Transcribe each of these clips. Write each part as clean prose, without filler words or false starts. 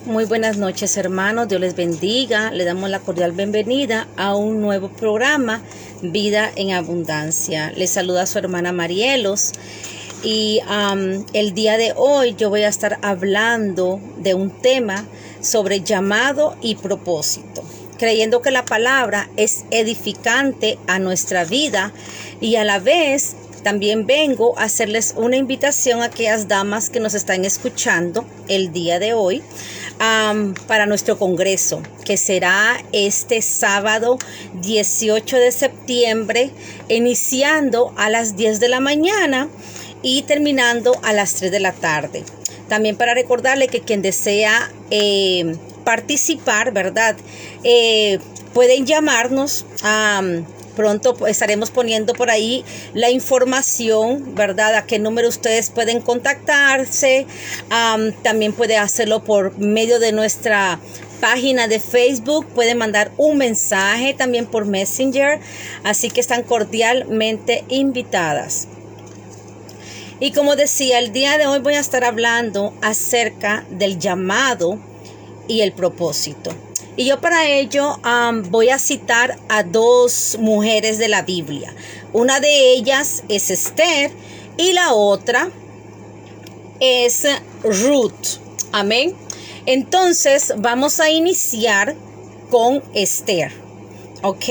Muy buenas noches, hermanos. Dios les bendiga. Le damos la cordial bienvenida a un nuevo programa, Vida en Abundancia. Les saluda su hermana Marielos. Y el día de hoy yo voy a estar hablando de un tema sobre llamado y propósito, creyendo que la palabra es edificante a nuestra vida, y a la vez también vengo a hacerles una invitación a aquellas damas que nos están escuchando el día de hoy para nuestro congreso, que será este sábado 18 de septiembre, iniciando a las 10 de la mañana y terminando a las 3 de la tarde. También para recordarle que quien desea participar, ¿verdad? Pueden llamarnos. Pronto estaremos poniendo por ahí la información, ¿verdad? A qué número ustedes pueden contactarse. También puede hacerlo por medio de nuestra página de Facebook. Pueden mandar un mensaje también por Messenger. Así que están cordialmente invitadas. Y como decía, el día de hoy voy a estar hablando acerca del llamado y el propósito. Y yo para ello voy a citar a dos mujeres de la Biblia. Una de ellas es Esther y la otra es Ruth. Amén. Entonces vamos a iniciar con Esther. ¿Ok?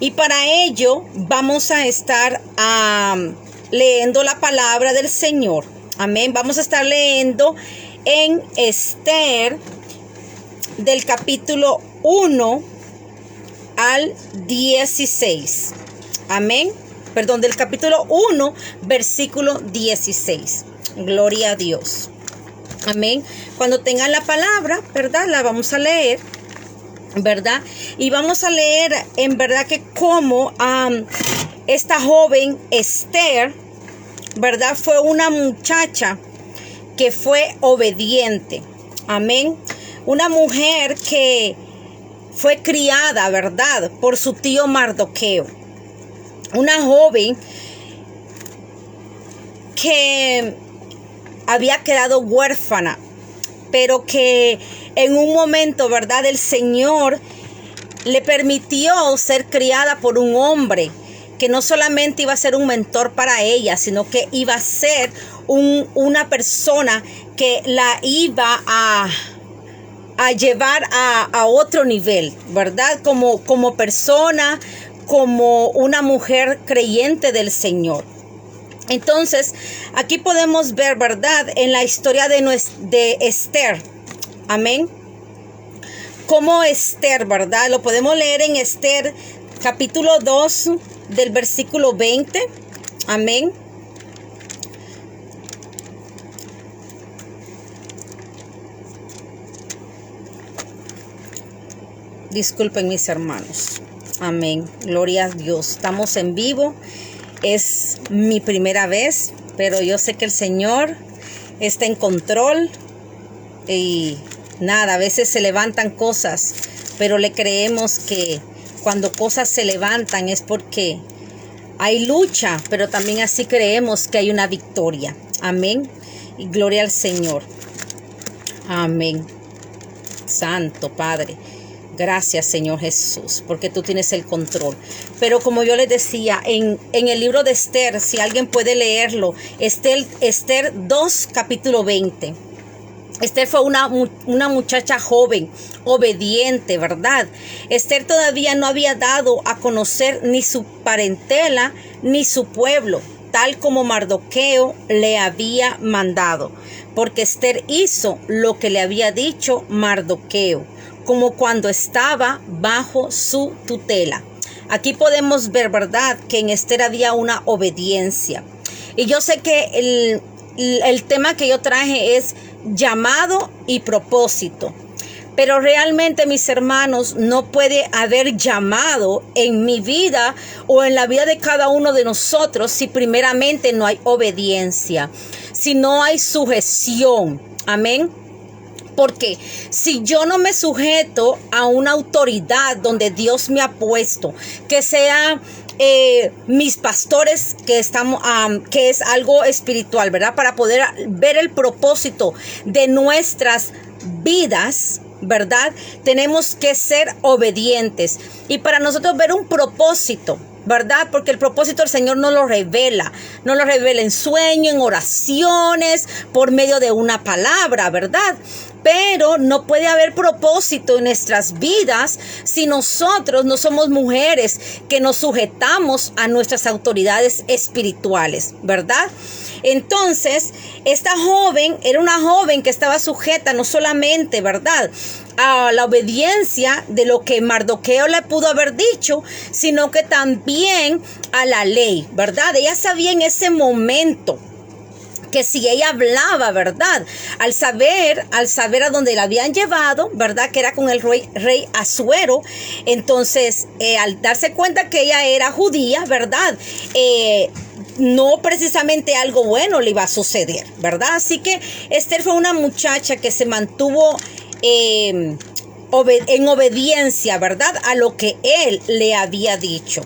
Y para ello vamos a estar leyendo la palabra del Señor. Amén. Vamos a estar leyendo en Esther del capítulo 1 al 16. Amén. Perdón, del capítulo 1, versículo 16. Gloria a Dios. Amén. Cuando tengan la palabra, ¿verdad? La vamos a leer, ¿verdad? Y vamos a leer en verdad que cómo esta joven Esther, ¿verdad? Fue una muchacha que fue obediente. Amén. Una mujer que fue criada, ¿verdad?, por su tío Mardoqueo. Una joven que había quedado huérfana, pero que en un momento, ¿verdad?, el Señor le permitió ser criada por un hombre que no solamente iba a ser un mentor para ella, sino que iba a ser una persona que la iba a llevar a otro nivel, ¿verdad? Como persona, como una mujer creyente del Señor. Entonces, aquí podemos ver, ¿verdad?, en la historia de Esther. Amén. Como Esther, ¿verdad? Lo podemos leer en Esther, capítulo 2, del versículo 20. Amén. Disculpen mis hermanos. Amén. Gloria a Dios. Estamos en vivo. Es mi primera vez, pero yo sé que el Señor está en control. Y nada, a veces se levantan cosas, pero le creemos que cuando cosas se levantan es porque hay lucha, pero también así creemos que hay una victoria. Amén. Y gloria al Señor. Amén. Santo Padre. Gracias, Señor Jesús, porque tú tienes el control. Pero como yo les decía, en el libro de Esther, si alguien puede leerlo, Esther 2, capítulo 20. Esther fue una muchacha joven, obediente, ¿verdad? Esther todavía no había dado a conocer ni su parentela ni su pueblo, tal como Mardoqueo le había mandado, porque Esther hizo lo que le había dicho Mardoqueo, como cuando estaba bajo su tutela. Aquí podemos ver, ¿verdad?, que en Esther había una obediencia. Y yo sé que el tema que yo traje es llamado y propósito. Pero realmente, mis hermanos, no puede haber llamado en mi vida o en la vida de cada uno de nosotros si primeramente no hay obediencia, si no hay sujeción. Amén. Porque si yo no me sujeto a una autoridad donde Dios me ha puesto, que sea mis pastores, que es algo espiritual, ¿verdad? Para poder ver el propósito de nuestras vidas, ¿verdad? Tenemos que ser obedientes. Y para nosotros ver un propósito, ¿verdad? Porque el propósito el Señor nos lo revela en sueño, en oraciones, por medio de una palabra, ¿verdad? Pero no puede haber propósito en nuestras vidas si nosotros no somos mujeres que nos sujetamos a nuestras autoridades espirituales, ¿verdad? Entonces, esta joven era una joven que estaba sujeta no solamente, ¿verdad?, a la obediencia de lo que Mardoqueo le pudo haber dicho, sino que también a la ley, ¿verdad? Ella sabía en ese momento que si ella hablaba, ¿verdad? Al saber a dónde la habían llevado, ¿verdad? Que era con el rey Asuero. Entonces, al darse cuenta que ella era judía, ¿verdad? No precisamente algo bueno le iba a suceder, ¿verdad? Así que Esther fue una muchacha que se mantuvo en obediencia, ¿verdad?, a lo que él le había dicho,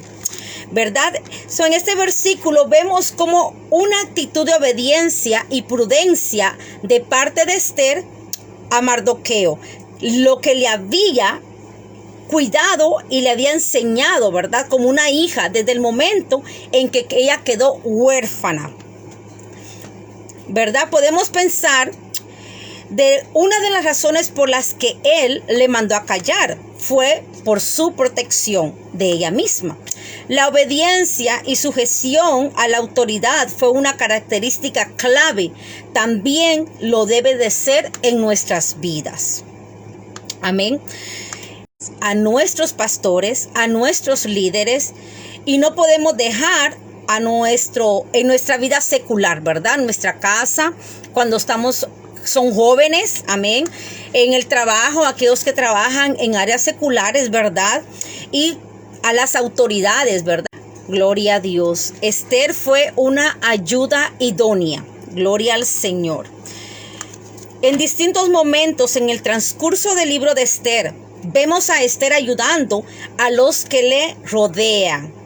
¿verdad? En este versículo vemos como una actitud de obediencia y prudencia de parte de Esther a Mardoqueo, lo que le había cuidado y le había enseñado, ¿verdad?, como una hija desde el momento en que ella quedó huérfana, ¿verdad? Podemos pensar de una de las razones por las que él le mandó a callar fue por su protección de ella misma. La obediencia y sujeción a la autoridad fue una característica clave. También lo debe de ser en nuestras vidas. Amén. A nuestros pastores, a nuestros líderes, y no podemos dejar en nuestra vida secular, ¿verdad? Nuestra casa, cuando son jóvenes, amén, en el trabajo, aquellos que trabajan en áreas seculares, ¿verdad? Y a las autoridades, ¿verdad? Gloria a Dios. Esther fue una ayuda idónea. Gloria al Señor. En distintos momentos en el transcurso del libro de Esther, vemos a Esther ayudando a los que le rodean.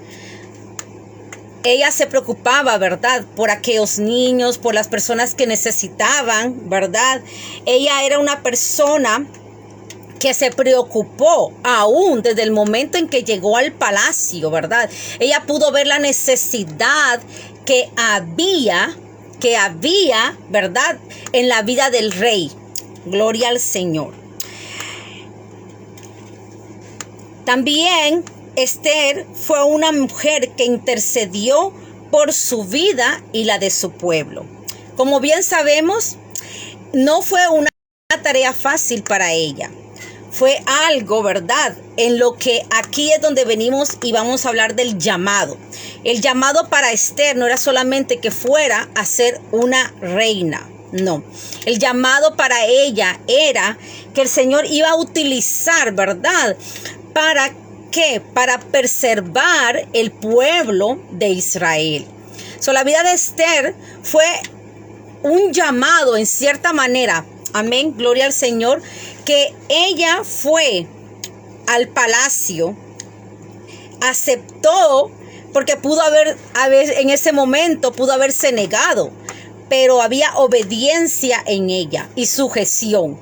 Ella se preocupaba, ¿verdad?, por aquellos niños, por las personas que necesitaban, ¿verdad? Ella era una persona que se preocupó aún desde el momento en que llegó al palacio, ¿verdad? Ella pudo ver la necesidad que había, ¿verdad?, en la vida del rey. Gloria al Señor. También Esther fue una mujer que intercedió por su vida y la de su pueblo. Como bien sabemos, no fue una tarea fácil para ella. Fue algo, ¿verdad?, en lo que aquí es donde venimos y vamos a hablar del llamado. El llamado para Esther no era solamente que fuera a ser una reina. No, el llamado para ella era que el Señor iba a utilizar, ¿verdad?, ¿para qué? Para preservar el pueblo de Israel. La vida de Esther fue un llamado en cierta manera. Amén, gloria al Señor, que ella fue al palacio, aceptó, porque en ese momento pudo haberse negado, pero había obediencia en ella y sujeción.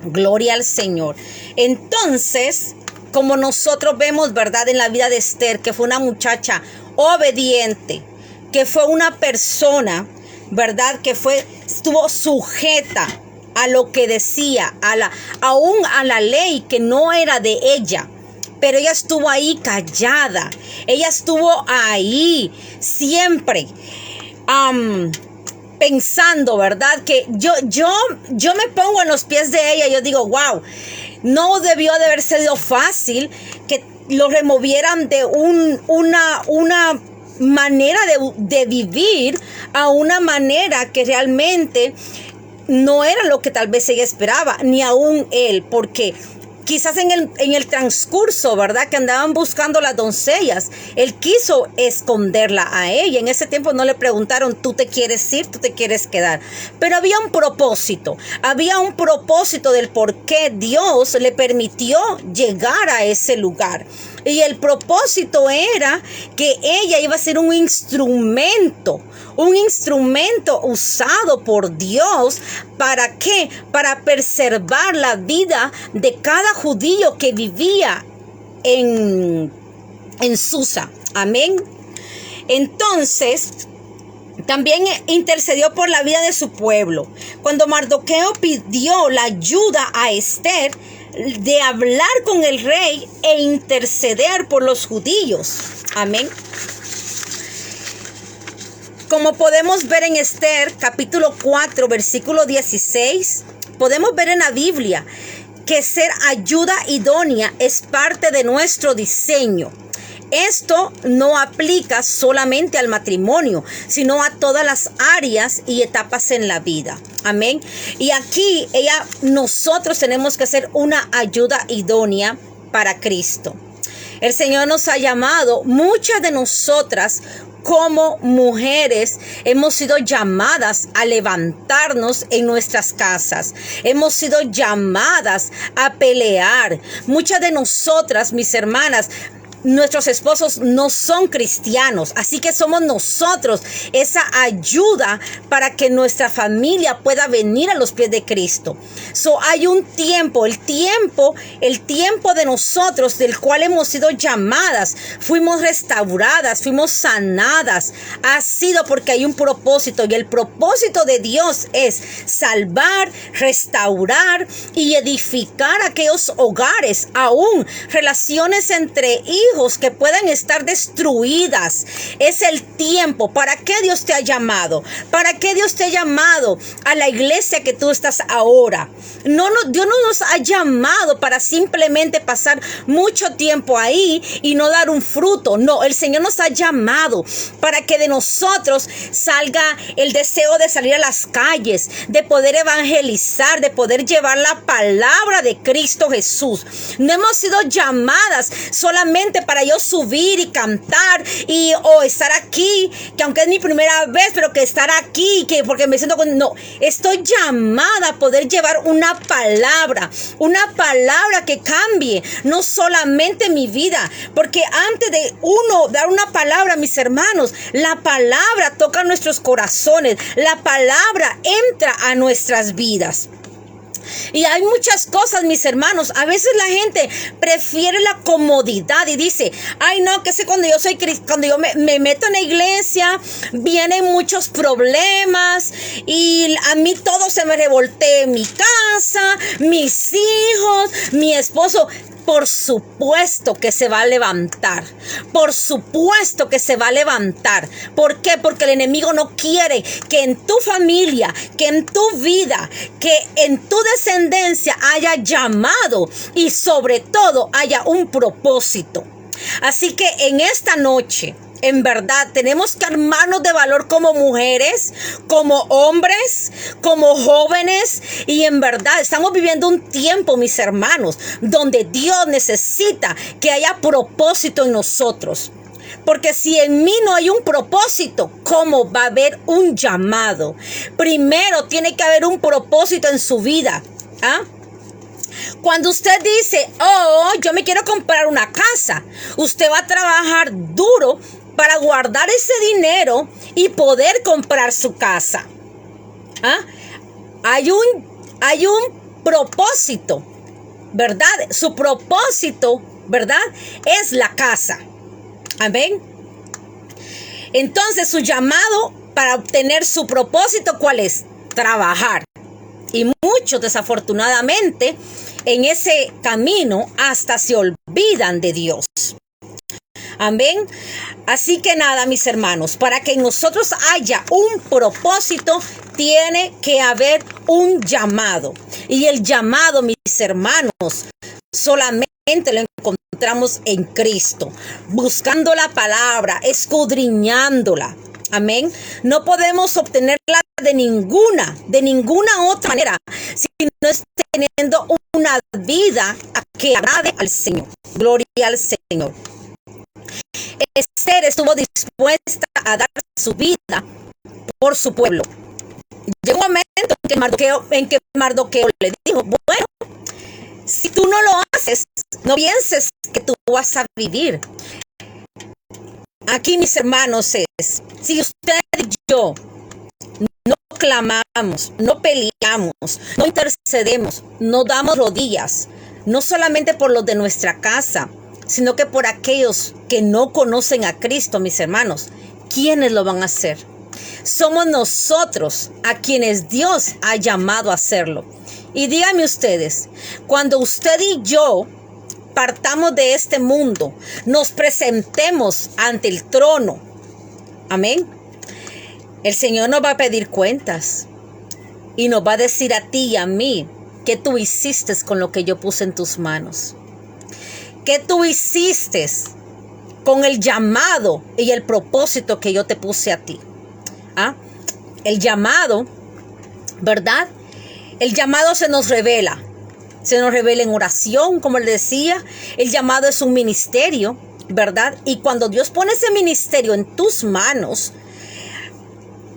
Gloria al Señor. Entonces, como nosotros vemos, ¿verdad?, en la vida de Esther, que fue una muchacha obediente, que fue una persona, ¿verdad?, que estuvo sujeta a lo que decía, aún a la ley que no era de ella, pero ella estuvo ahí callada, ella estuvo ahí siempre pensando, ¿verdad?, que yo me pongo en los pies de ella y yo digo, wow, no debió de haber sido fácil que lo removieran de una manera de vivir a una manera que realmente no era lo que tal vez ella esperaba, ni aún él, porque quizás en el transcurso, ¿verdad?, que andaban buscando las doncellas, él quiso esconderla a ella. En ese tiempo no le preguntaron, ¿tú te quieres ir? ¿Tú te quieres quedar? Pero había un propósito del por qué Dios le permitió llegar a ese lugar. Y el propósito era que ella iba a ser un instrumento usado por Dios. ¿Para qué? Para preservar la vida de cada judío que vivía en Susa. Amén. Entonces, también intercedió por la vida de su pueblo. Cuando Mardoqueo pidió la ayuda a Esther de hablar con el rey e interceder por los judíos. Amén. Como podemos ver en Esther, capítulo 4, versículo 16, podemos ver en la Biblia que ser ayuda idónea es parte de nuestro diseño. Esto no aplica solamente al matrimonio, sino a todas las áreas y etapas en la vida. Amén. Y aquí nosotros tenemos que ser una ayuda idónea para Cristo. El Señor nos ha llamado, muchas de nosotras como mujeres hemos sido llamadas a levantarnos en nuestras casas. Hemos sido llamadas a pelear. Muchas de nosotras, mis hermanas, nuestros esposos no son cristianos, así que somos nosotros esa ayuda para que nuestra familia pueda venir a los pies de Cristo. Hay un tiempo, el tiempo de nosotros del cual hemos sido llamadas, fuimos restauradas, fuimos sanadas, ha sido porque hay un propósito, y el propósito de Dios es salvar, restaurar y edificar aquellos hogares, aún relaciones entre hijos que puedan estar destruidas. Es el tiempo. ¿Para qué Dios te ha llamado? ¿Para qué Dios te ha llamado a la iglesia que tú estás ahora? Dios no nos ha llamado para simplemente pasar mucho tiempo ahí y no dar un fruto. No, el Señor nos ha llamado para que de nosotros salga el deseo de salir a las calles, de poder evangelizar, de poder llevar la palabra de Cristo Jesús. No hemos sido llamadas solamente para yo subir y cantar o estar aquí, que aunque es mi primera vez, pero que estar aquí, porque me siento no, estoy llamada a poder llevar una palabra que cambie no solamente mi vida, porque antes de uno dar una palabra, mis hermanos, la palabra toca nuestros corazones, la palabra entra a nuestras vidas. Y hay muchas cosas, mis hermanos. A veces la gente prefiere la comodidad y dice, ay no, que sé, cuando yo me meto en la iglesia, vienen muchos problemas y a mí todo se me revoltea en mi casa, mis hijos, mi esposo. Por supuesto que se va a levantar. Por supuesto que se va a levantar. ¿Por qué? Porque el enemigo no quiere que en tu familia, que en tu vida, que en tu descendencia haya llamado y sobre todo haya un propósito. Así que en esta noche, en verdad, tenemos que armarnos de valor como mujeres, como hombres, como jóvenes. Y en verdad, estamos viviendo un tiempo, mis hermanos, donde Dios necesita que haya propósito en nosotros. Porque si en mí no hay un propósito, ¿cómo va a haber un llamado? Primero tiene que haber un propósito en su vida. Cuando usted dice, oh, yo me quiero comprar una casa, usted va a trabajar duro para guardar ese dinero y poder comprar su casa. Hay un propósito, ¿verdad? Su propósito, ¿verdad? Es la casa. Amén. Entonces, su llamado para obtener su propósito, ¿cuál es? Trabajar. Y muchos, desafortunadamente, en ese camino hasta se olvidan de Dios. Amén. Así que nada, mis hermanos, para que en nosotros haya un propósito, tiene que haber un llamado. Y el llamado, mis hermanos, solamente lo encontramos en Cristo, buscando la palabra, escudriñándola. Amén. No podemos obtenerla de ninguna otra manera, si no es teniendo una vida que agrade al Señor. Gloria al Señor. Esther estuvo dispuesta a dar su vida por su pueblo. Llegó un momento en que Mardoqueo le dijo, bueno, Si tú no lo haces, no pienses que tú vas a vivir. Aquí, mis hermanos, es, si usted y yo no clamamos, no peleamos, no intercedemos, no damos rodillas, no solamente por los de nuestra casa, sino que por aquellos que no conocen a Cristo, mis hermanos, ¿quiénes lo van a hacer? Somos nosotros a quienes Dios ha llamado a hacerlo. Y díganme ustedes, cuando usted y yo partamos de este mundo, nos presentemos ante el trono, amén, el Señor nos va a pedir cuentas y nos va a decir a ti y a mí qué tú hiciste con lo que yo puse en tus manos. ¿Qué tú hiciste con el llamado y el propósito que yo te puse a ti? ¿Ah? El llamado, ¿verdad? El llamado se nos revela en oración, como le decía. El llamado es un ministerio, ¿verdad? Y cuando Dios pone ese ministerio en tus manos,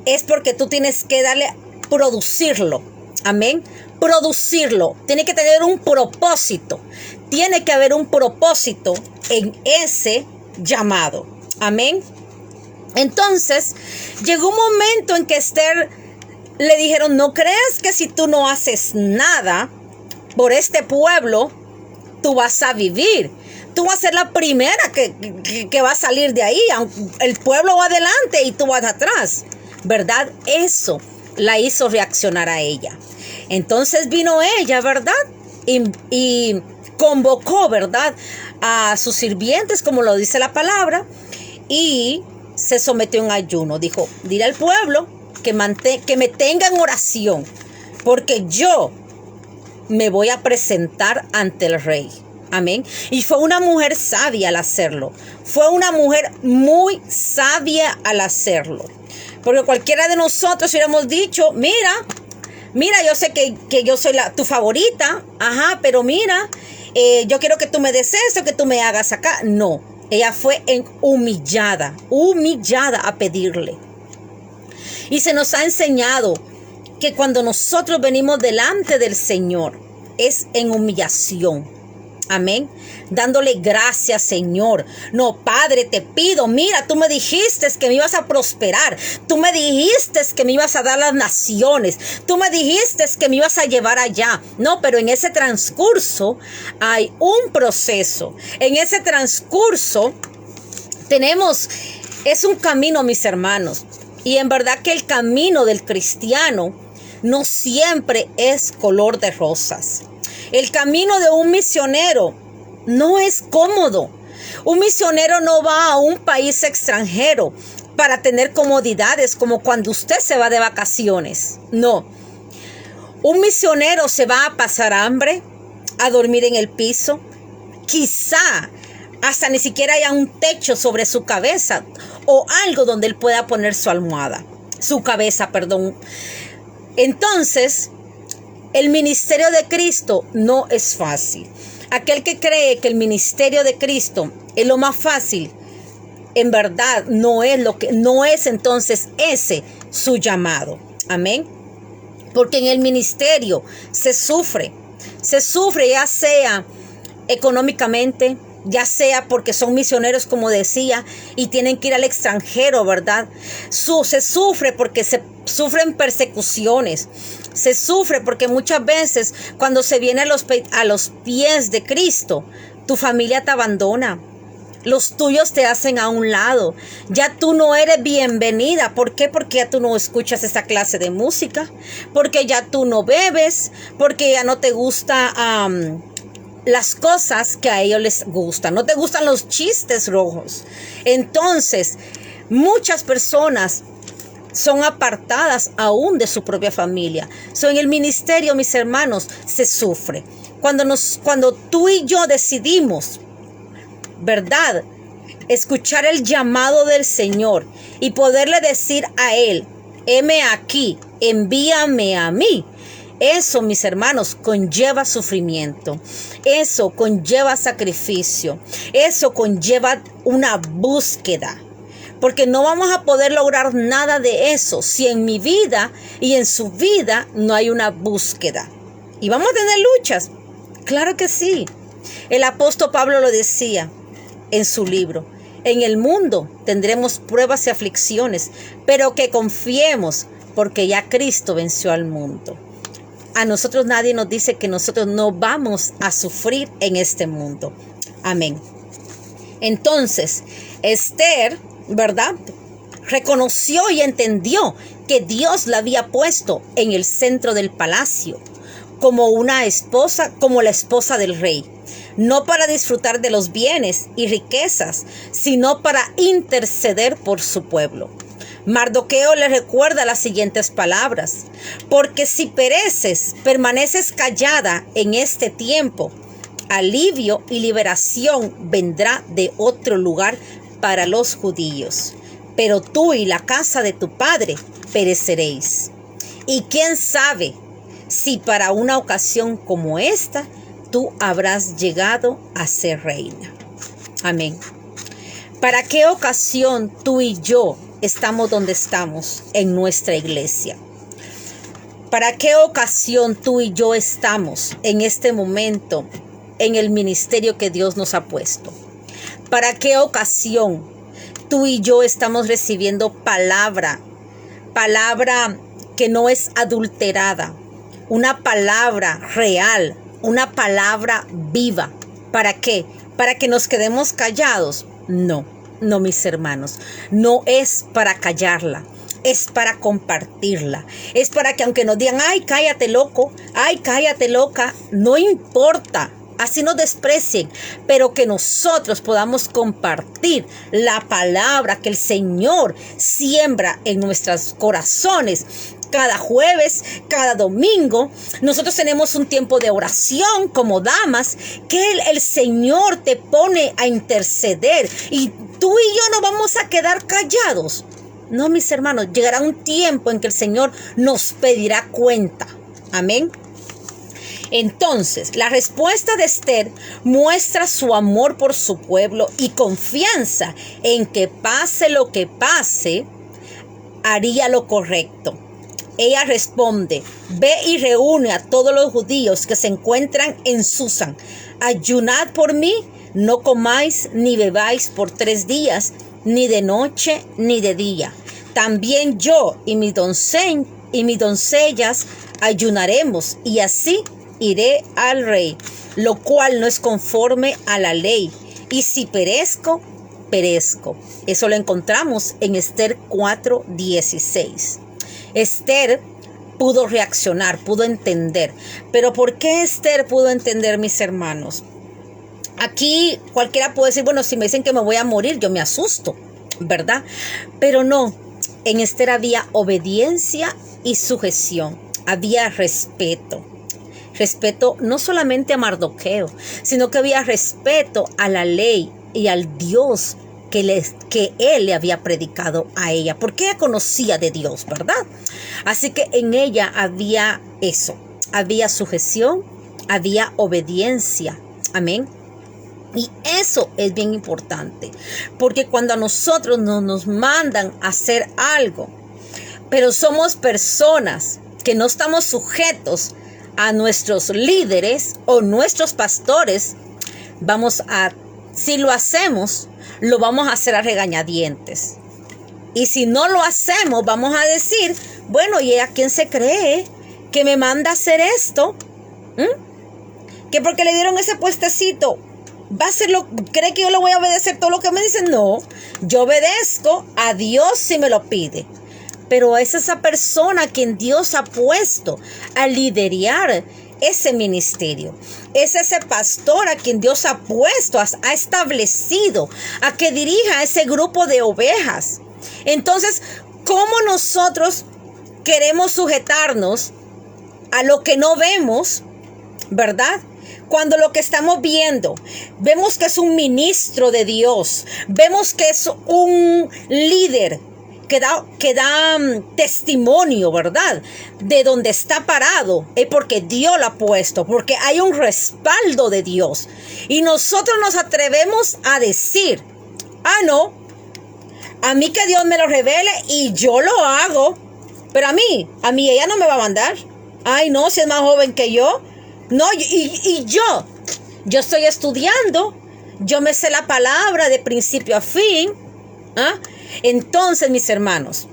es porque tú tienes que producirlo. Amén. Producirlo. Tiene que tener un propósito. Tiene que haber un propósito en ese llamado. Amén. Entonces, llegó un momento en que Esther le dijeron, ¿no crees que si tú no haces nada por este pueblo, tú vas a vivir? Tú vas a ser la primera que va a salir de ahí. El pueblo va adelante y tú vas atrás, ¿verdad? Eso la hizo reaccionar a ella. Entonces vino ella, ¿verdad? Y convocó, ¿verdad?, a sus sirvientes, como lo dice la palabra, y se sometió en ayuno. Dijo, dile al pueblo que me tenga en oración, porque yo me voy a presentar ante el rey. Amén. Y fue una mujer sabia al hacerlo. Fue una mujer muy sabia al hacerlo. Porque cualquiera de nosotros hubiéramos dicho, mira, yo sé que yo soy tu favorita, pero mira, yo quiero que tú me des esto, que tú me hagas acá. No, ella fue humillada a pedirle. Y se nos ha enseñado que cuando nosotros venimos delante del Señor, es en humillación. Amén. Dándole gracias, Señor. No, Padre, te pido, mira, tú me dijiste que me ibas a prosperar. Tú me dijiste que me ibas a dar las naciones. Tú me dijiste que me ibas a llevar allá. No, pero en ese transcurso hay un proceso. En ese transcurso es un camino, mis hermanos. Y en verdad que el camino del cristiano no siempre es color de rosas. El camino de un misionero no es cómodo. Un misionero no va a un país extranjero para tener comodidades como cuando usted se va de vacaciones. No. Un misionero se va a pasar hambre, a dormir en el piso. Quizá hasta ni siquiera haya un techo sobre su cabeza o algo donde él pueda poner su cabeza. Entonces, el ministerio de Cristo no es fácil. Aquel que cree que el ministerio de Cristo es lo más fácil, en verdad no es entonces ese su llamado. Amén. Porque en el ministerio se sufre ya sea económicamente, ya sea porque son misioneros, como decía, y tienen que ir al extranjero, ¿verdad? Se sufre porque se sufren persecuciones. Se sufre porque muchas veces cuando se viene a los pies de Cristo, tu familia te abandona. Los tuyos te hacen a un lado. Ya tú no eres bienvenida. ¿Por qué? Porque ya tú no escuchas esa clase de música. Porque ya tú no bebes. Porque ya no te gusta las cosas que a ellos les gustan. No te gustan los chistes rojos. Entonces, muchas personas son apartadas aún de su propia familia. En el ministerio, mis hermanos, se sufre. Cuando tú y yo decidimos, ¿verdad?, escuchar el llamado del Señor y poderle decir a Él, heme aquí, envíame a mí. Eso, mis hermanos, conlleva sufrimiento. Eso conlleva sacrificio. Eso conlleva una búsqueda. Porque no vamos a poder lograr nada de eso si en mi vida y en su vida no hay una búsqueda. Y vamos a tener luchas, Claro que sí. El apóstol Pablo lo decía en su libro. En el mundo tendremos pruebas y aflicciones, pero que confiemos porque ya Cristo venció al mundo. A nosotros nadie nos dice que nosotros no vamos a sufrir en este mundo. Amén. Entonces, Esther, ¿verdad?, reconoció y entendió que Dios la había puesto en el centro del palacio como una esposa, como la esposa del rey. No para disfrutar de los bienes y riquezas, sino para interceder por su pueblo. Mardoqueo le recuerda las siguientes palabras: porque si pereces, permaneces callada en este tiempo, alivio y liberación vendrá de otro lugar para los judíos. Pero tú y la casa de tu padre pereceréis. Y quién sabe si para una ocasión como esta tú habrás llegado a ser reina. Amén. ¿Para qué ocasión tú y yo estamos donde estamos en nuestra iglesia? ¿Para qué ocasión tú y yo estamos en este momento en el ministerio que Dios nos ha puesto? ¿Para qué ocasión tú y yo estamos recibiendo palabra que no es adulterada, una palabra real, una palabra viva? ¿Para qué? ¿Para que nos quedemos callados? No, mis hermanos, no es para callarla, es para compartirla, es para que aunque nos digan, ay, cállate loco, ay, cállate loca, no importa, así nos desprecien, pero que nosotros podamos compartir la palabra que el Señor siembra en nuestros corazones. Cada jueves, cada domingo, nosotros tenemos un tiempo de oración como damas, que el Señor te pone a interceder y tú y yo no vamos a quedar callados. No, mis hermanos, llegará un tiempo en que el Señor nos pedirá cuenta. Amén. Entonces, la respuesta de Esther muestra su amor por su pueblo y confianza en que pase lo que pase, haría lo correcto. Ella responde: ve y reúne a todos los judíos que se encuentran en Susan. Ayunad por mí, no comáis ni bebáis por 3 días, ni de noche ni de día. También yo y mis doncellas ayunaremos, y así iré al rey, lo cual no es conforme a la ley. Y si perezco, perezco. Eso lo encontramos en Esther 4:16. Esther pudo reaccionar, pudo entender. Pero ¿por qué Esther pudo entender, mis hermanos? Aquí cualquiera puede decir, bueno, si me dicen que me voy a morir, yo me asusto, ¿verdad? Pero no, en Esther había obediencia y sujeción, había respeto. Respeto no solamente a Mardoqueo, sino que había respeto a la ley y al Dios que él le había predicado a ella, porque ella conocía de Dios, ¿verdad? Así que en ella había eso, había sujeción, había obediencia. Amén. Y eso es bien importante, porque cuando a nosotros nos mandan a hacer algo, pero somos personas que no estamos sujetos a nuestros líderes o nuestros pastores, si lo hacemos, lo vamos a hacer a regañadientes. Y si no lo hacemos, vamos a decir, bueno, ¿y a quién se cree que me manda a hacer esto? Que porque le dieron ese puestecito, ¿cree que yo le voy a obedecer todo lo que me dicen? No, yo obedezco a Dios si me lo pide. Pero es esa persona a quien Dios ha puesto a liderar ese ministerio. Es ese pastor a quien Dios ha puesto, ha establecido a que dirija ese grupo de ovejas. Entonces, ¿cómo nosotros queremos sujetarnos a lo que no vemos, verdad? Cuando lo que estamos viendo, vemos que es un ministro de Dios, vemos que es un líder que da testimonio, ¿verdad? De donde está parado, es porque Dios lo ha puesto, porque hay un respaldo de Dios. Y nosotros nos atrevemos a decir, no, a mí que Dios me lo revele y yo lo hago, pero a mí ella no me va a mandar. Ay, no, si es más joven que yo, No, y yo estoy estudiando, yo me sé la palabra de principio a fin. ¿Ah? Entonces, mis hermanos,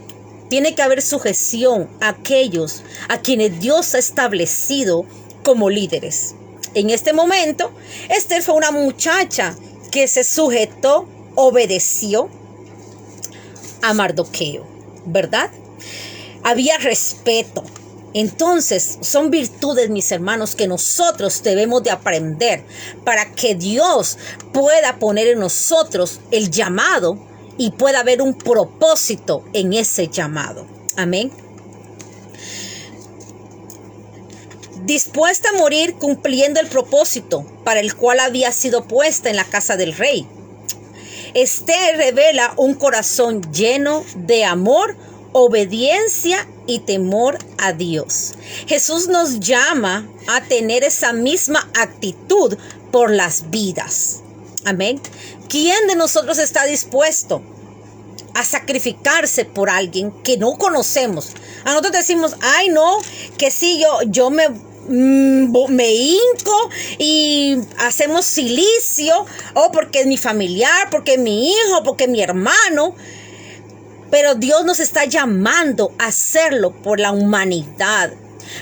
tiene que haber sujeción a aquellos a quienes Dios ha establecido como líderes. En este momento, Esther fue una muchacha que se sujetó, obedeció a Mardoqueo, ¿verdad? Había respeto. Entonces, son virtudes, mis hermanos, que nosotros debemos de aprender para que Dios pueda poner en nosotros el llamado y pueda haber un propósito en ese llamado. Amén. Dispuesta a morir cumpliendo el propósito para el cual había sido puesta en la casa del rey. Esther revela un corazón lleno de amor, obediencia y temor a Dios. Jesús nos llama a tener esa misma actitud por las vidas. Amén. ¿Quién de nosotros está dispuesto a sacrificarse por alguien que no conocemos? A nosotros decimos, ay no, que sí, yo me hinco y hacemos silicio, o porque es mi familiar, porque es mi hijo, porque es mi hermano. Pero Dios nos está llamando a hacerlo por la humanidad.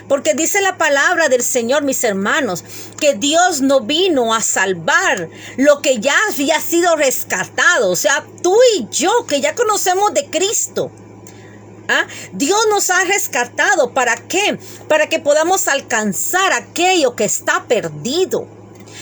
Porque dice la palabra del Señor, mis hermanos, que Dios no vino a salvar lo que ya había sido rescatado. O sea, tú y yo que ya conocemos de Cristo. ¿Ah? Dios nos ha rescatado. ¿Para qué? Para que podamos alcanzar aquello que está perdido.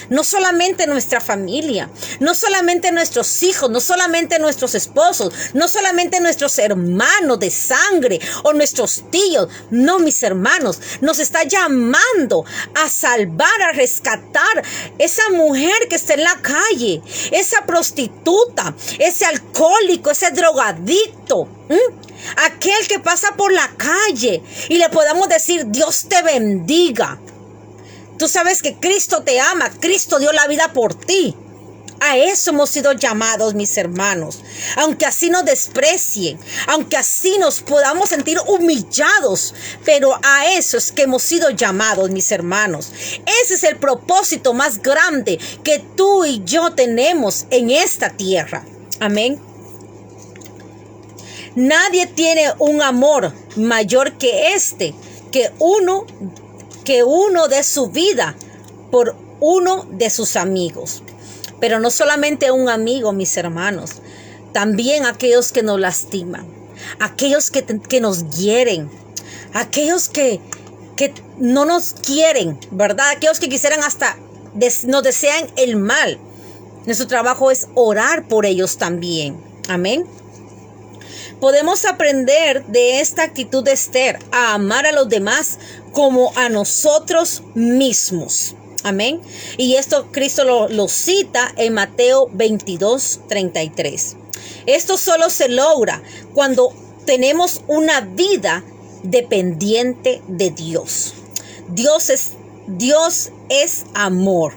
No solamente nuestra familia, no solamente nuestros hijos, no solamente nuestros esposos, no solamente nuestros hermanos de sangre o nuestros tíos. No, mis hermanos, nos está llamando a salvar, a rescatar esa mujer que está en la calle, esa prostituta, ese alcohólico, ese drogadicto. Aquel que pasa por la calle y le podamos decir, Dios te bendiga. Tú sabes que Cristo te ama, Cristo dio la vida por ti. A eso hemos sido llamados, mis hermanos. Aunque así nos desprecien, aunque así nos podamos sentir humillados, pero a eso es que hemos sido llamados, mis hermanos. Ese es el propósito más grande que tú y yo tenemos en esta tierra. Amén. Nadie tiene un amor mayor que este, que uno de su vida por uno de sus amigos. Pero no solamente un amigo, mis hermanos, también aquellos que nos lastiman, aquellos que nos hieren, aquellos que no nos quieren, ¿verdad? Aquellos que quisieran hasta nos desean el mal. Nuestro trabajo es orar por ellos también. Amén. Podemos aprender de esta actitud de Esther a amar a los demás como a nosotros mismos. Amén. Y esto Cristo lo cita en Mateo 22:33. Esto solo se logra cuando tenemos una vida dependiente de Dios. Dios es amor.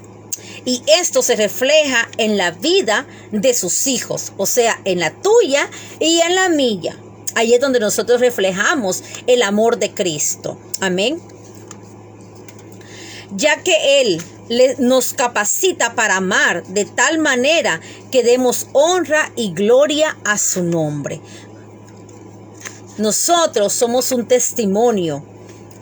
Y esto se refleja en la vida de sus hijos, o sea, en la tuya y en la mía. Ahí es donde nosotros reflejamos el amor de Cristo. Amén. Ya que Él nos capacita para amar de tal manera que demos honra y gloria a su nombre. Nosotros somos un testimonio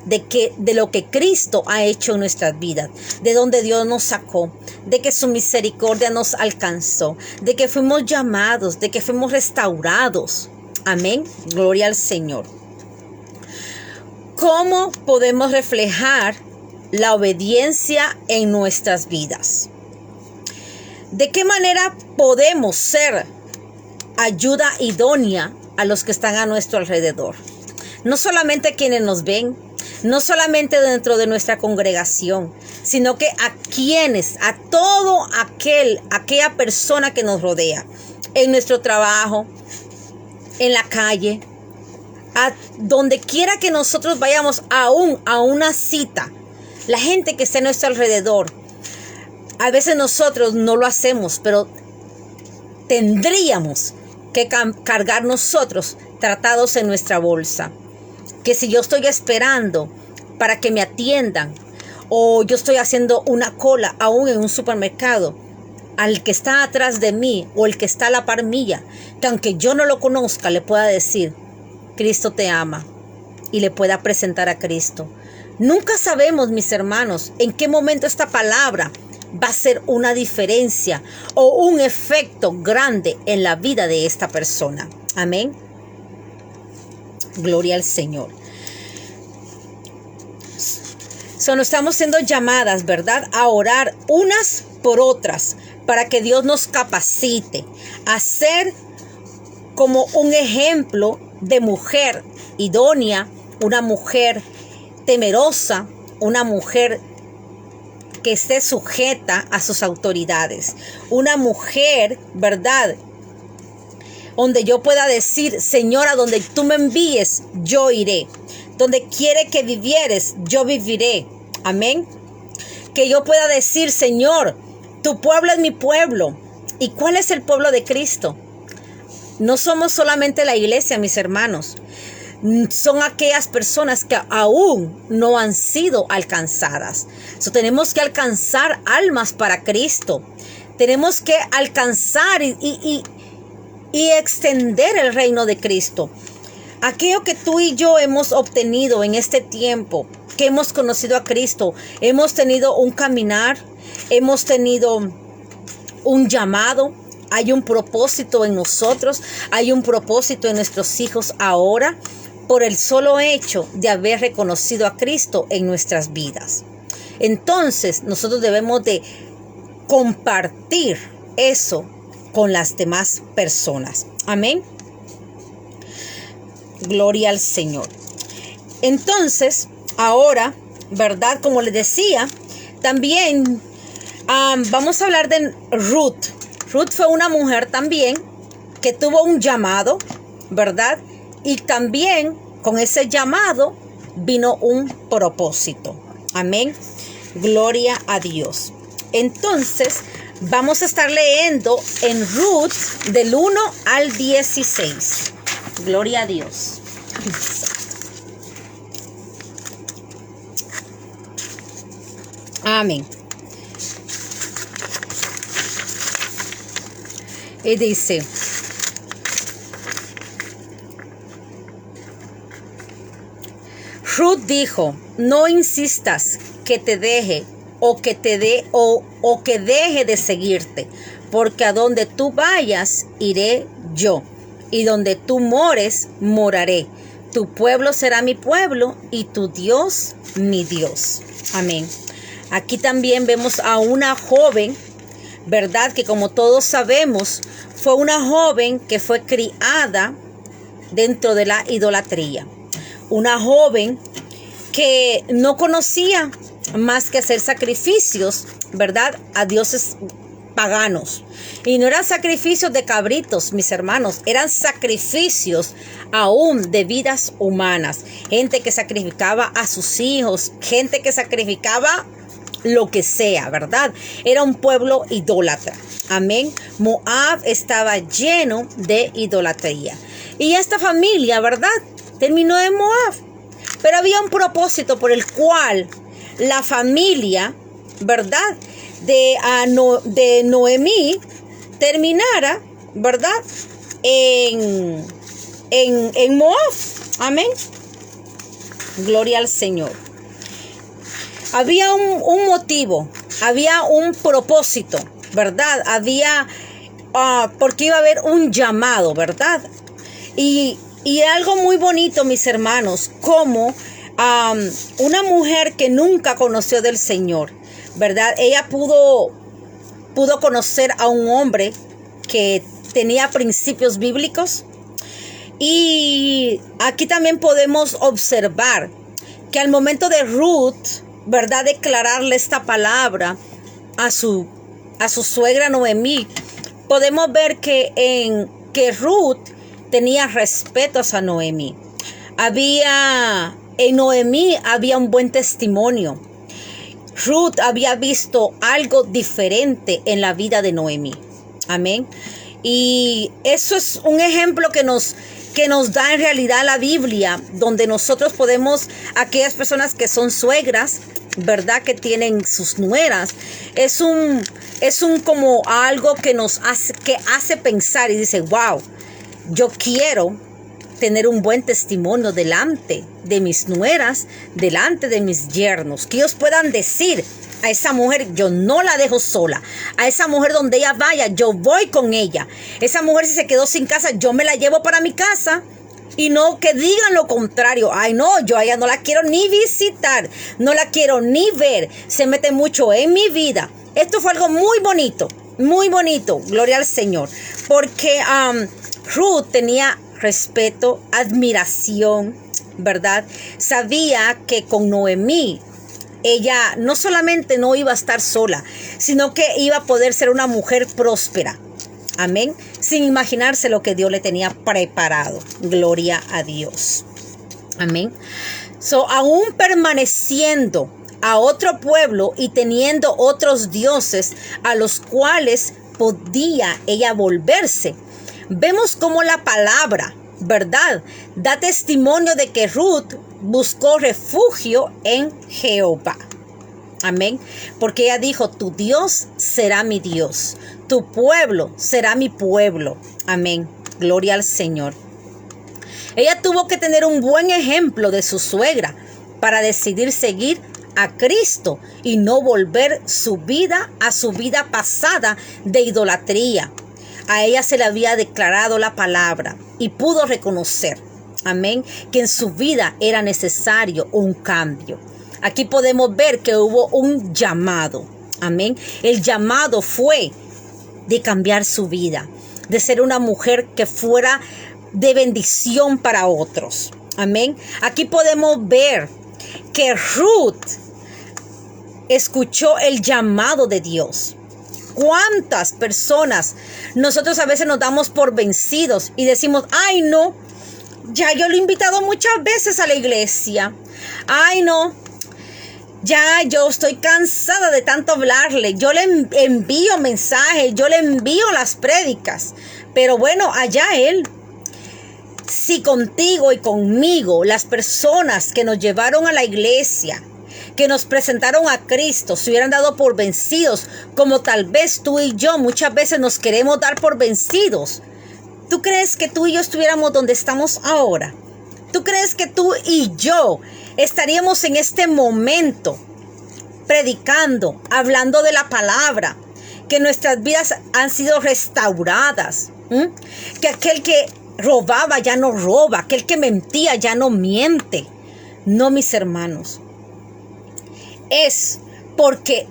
de lo que Cristo ha hecho en nuestras vidas, de donde Dios nos sacó, de que su misericordia nos alcanzó, de que fuimos llamados, de que fuimos restaurados. Amén. Gloria al Señor. ¿Cómo podemos reflejar la obediencia en nuestras vidas? ¿De qué manera podemos ser ayuda idónea a los que están a nuestro alrededor? No solamente quienes nos ven, no solamente dentro de nuestra congregación, sino que a todo aquella persona que nos rodea, en nuestro trabajo, en la calle, a donde quiera que nosotros vayamos, aún a una cita, la gente que está a nuestro alrededor. A veces nosotros no lo hacemos, pero tendríamos que cargar nosotros tratados en nuestra bolsa. Que si yo estoy esperando para que me atiendan, o yo estoy haciendo una cola aún en un supermercado, al que está atrás de mí o el que está a la par mía, que aunque yo no lo conozca, le pueda decir, Cristo te ama, y le pueda presentar a Cristo. Nunca sabemos, mis hermanos, en qué momento esta palabra va a ser una diferencia o un efecto grande en la vida de esta persona. Amén. Gloria al Señor. Nos estamos siendo llamadas, ¿verdad?, a orar unas por otras para que Dios nos capacite a ser como un ejemplo de mujer idónea, una mujer temerosa, una mujer que esté sujeta a sus autoridades, una mujer, ¿verdad?, donde yo pueda decir, Señora, donde tú me envíes, yo iré. Donde quiere que vivieres, yo viviré. Amén. Que yo pueda decir, Señor, tu pueblo es mi pueblo. ¿Y cuál es el pueblo de Cristo? No somos solamente la iglesia, mis hermanos. Son aquellas personas que aún no han sido alcanzadas. Tenemos que alcanzar almas para Cristo. Tenemos que alcanzar y extender el reino de Cristo. Aquello que tú y yo hemos obtenido en este tiempo, que hemos conocido a Cristo, hemos tenido un caminar, hemos tenido un llamado, hay un propósito en nosotros, hay un propósito en nuestros hijos ahora, por el solo hecho de haber reconocido a Cristo en nuestras vidas. Entonces, nosotros debemos de compartir eso con las demás personas. Amén. Gloria al Señor. Entonces, ahora, ¿verdad? Como les decía, también vamos a hablar de Ruth. Ruth fue una mujer también que tuvo un llamado, ¿verdad? Y también con ese llamado vino un propósito. Amén. Gloria a Dios. Entonces, vamos a estar leyendo en Ruth del 1 al 16. Gloria a Dios. Amén. Y dice, Ruth dijo, no insistas que te deje o que te dé o que deje de seguirte, porque a donde tú vayas iré yo, y donde tú mores moraré. Tu pueblo será mi pueblo y tu Dios mi Dios. Amén. Aquí también vemos a una joven, ¿verdad? Que como todos sabemos, fue una joven que fue criada dentro de la idolatría. Una joven que no conocía más que hacer sacrificios, ¿verdad?, a dioses paganos. Y no eran sacrificios de cabritos, mis hermanos, eran sacrificios aún de vidas humanas. Gente que sacrificaba a sus hijos, gente que sacrificaba lo que sea, ¿verdad? Era un pueblo idólatra. Amén. Moab estaba lleno de idolatría. Y esta familia, ¿verdad?, terminó en Moab. Pero había un propósito por el cual la familia, ¿verdad?, de Noemí terminara, ¿verdad?, en Moab. Amén. Gloria al Señor. Había un motivo, había un propósito, ¿verdad? Había, porque iba a haber un llamado, ¿verdad? Y algo muy bonito, mis hermanos, como una mujer que nunca conoció del Señor, ¿verdad? Ella pudo conocer a un hombre que tenía principios bíblicos. Y aquí también podemos observar que al momento de Ruth, ¿verdad?, declararle esta palabra a su suegra Noemí, podemos ver que Ruth tenía respeto a Noemí. En Noemí había un buen testimonio. Ruth había visto algo diferente en la vida de Noemí. Amén. Y eso es un ejemplo que nos da en realidad la Biblia, donde nosotros podemos, aquellas personas que son suegras, ¿verdad?, que tienen sus nueras, es un como algo que hace pensar y dice, wow, yo quiero tener un buen testimonio delante de mis nueras, delante de mis yernos, que ellos puedan decir a esa mujer, yo no la dejo sola, a esa mujer donde ella vaya, yo voy con ella, esa mujer si se quedó sin casa, yo me la llevo para mi casa. Y no que digan lo contrario. Ay, no, yo a ella no la quiero ni visitar, no la quiero ni ver, se mete mucho en mi vida. Esto fue algo muy bonito, gloria al Señor, porque Ruth tenía respeto, admiración, ¿verdad? Sabía que con Noemí ella no solamente no iba a estar sola, sino que iba a poder ser una mujer próspera. Amén. Sin imaginarse lo que Dios le tenía preparado. Gloria a Dios. Amén. Aún permaneciendo a otro pueblo y teniendo otros dioses a los cuales podía ella volverse, vemos cómo la palabra, ¿verdad?, da testimonio de que Ruth buscó refugio en Jehová. Amén. Porque ella dijo, tu Dios será mi Dios, tu pueblo será mi pueblo. Amén. Gloria al Señor. Ella tuvo que tener un buen ejemplo de su suegra para decidir seguir a Cristo y no volver su vida a su vida pasada de idolatría. A ella se le había declarado la palabra y pudo reconocer, amén, que en su vida era necesario un cambio. Aquí podemos ver que hubo un llamado, amén. El llamado fue de cambiar su vida, de ser una mujer que fuera de bendición para otros, amén. Aquí podemos ver que Ruth escuchó el llamado de Dios. ¿Cuántas personas nosotros a veces nos damos por vencidos y decimos, ay no, ya yo lo he invitado muchas veces a la iglesia, ay no, ya yo estoy cansada de tanto hablarle, yo le envío mensajes, yo le envío las prédicas, pero bueno, allá él. Si contigo y conmigo, las personas que nos llevaron a la iglesia, que nos presentaron a Cristo, se hubieran dado por vencidos, como tal vez tú y yo muchas veces nos queremos dar por vencidos, ¿tú crees que tú y yo estuviéramos donde estamos ahora? ¿Tú crees que tú y yo estaríamos en este momento predicando, hablando de la palabra, que nuestras vidas han sido restauradas? Que aquel que robaba ya no roba, aquel que mentía ya no miente. No, mis hermanos. Es porque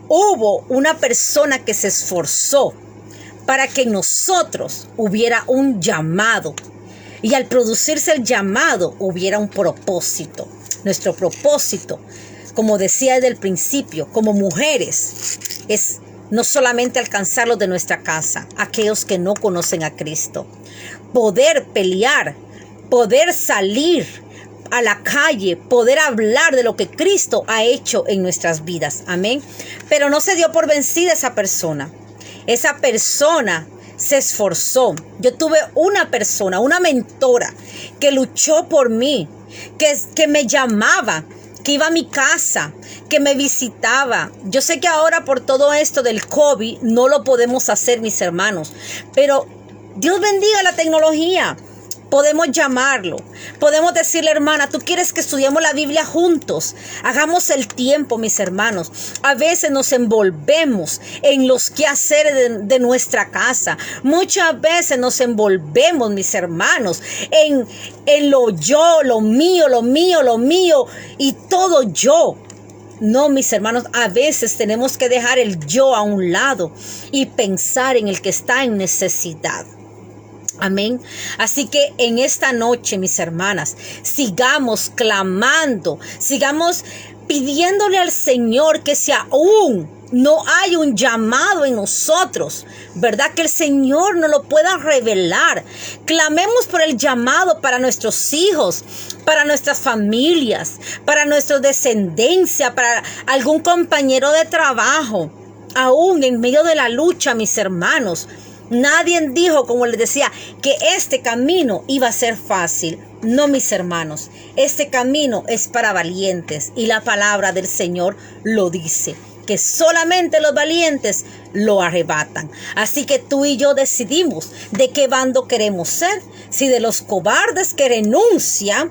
hubo una persona que se esforzó para que en nosotros hubiera un llamado. Y al producirse el llamado, hubiera un propósito. Nuestro propósito, como decía desde el principio, como mujeres, es no solamente alcanzar los de nuestra casa, aquellos que no conocen a Cristo. Poder pelear, poder salir a la calle, poder hablar de lo que Cristo ha hecho en nuestras vidas. Amén. Pero no se dio por vencida esa persona. Esa persona se esforzó. Yo tuve una persona, una mentora que luchó por mí, que me llamaba, que iba a mi casa, que me visitaba. Yo sé que ahora por todo esto del COVID no lo podemos hacer, mis hermanos, pero Dios bendiga la tecnología. Podemos llamarlo, podemos decirle, hermana, ¿tú quieres que estudiemos la Biblia juntos? Hagamos el tiempo, mis hermanos. A veces nos envolvemos en los quehaceres de nuestra casa. Muchas veces nos envolvemos, mis hermanos, en lo yo, lo mío y todo yo. No, mis hermanos, a veces tenemos que dejar el yo a un lado y pensar en el que está en necesidad. Amén. Así que en esta noche, mis hermanas, sigamos clamando, sigamos pidiéndole al Señor que si aún no hay un llamado en nosotros, ¿verdad?, que el Señor nos lo pueda revelar. Clamemos por el llamado para nuestros hijos, para nuestras familias, para nuestra descendencia, para algún compañero de trabajo. Aún en medio de la lucha, mis hermanos, nadie dijo, como les decía, que este camino iba a ser fácil. No, mis hermanos, este camino es para valientes y la palabra del Señor lo dice, que solamente los valientes lo arrebatan. Así que tú y yo decidimos de qué bando queremos ser, si de los cobardes que renuncian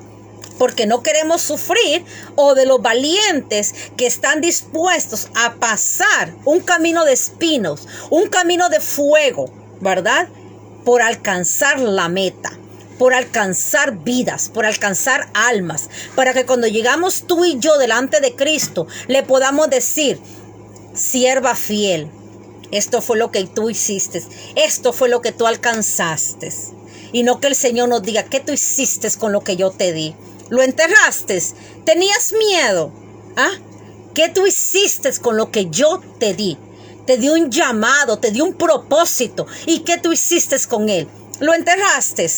porque no queremos sufrir, o de los valientes que están dispuestos a pasar un camino de espinos, un camino de fuego, ¿verdad? Por alcanzar la meta, por alcanzar vidas, por alcanzar almas, para que cuando llegamos tú y yo delante de Cristo, le podamos decir: sierva fiel, esto fue lo que tú hiciste, esto fue lo que tú alcanzaste. Y no que el Señor nos diga: ¿qué tú hiciste con lo que yo te di? ¿Lo enterraste? ¿Tenías miedo? ¿Ah? ¿Qué tú hiciste con lo que yo te di? Te di un llamado, te di un propósito. ¿Y qué tú hiciste con él? ¿Lo enterraste?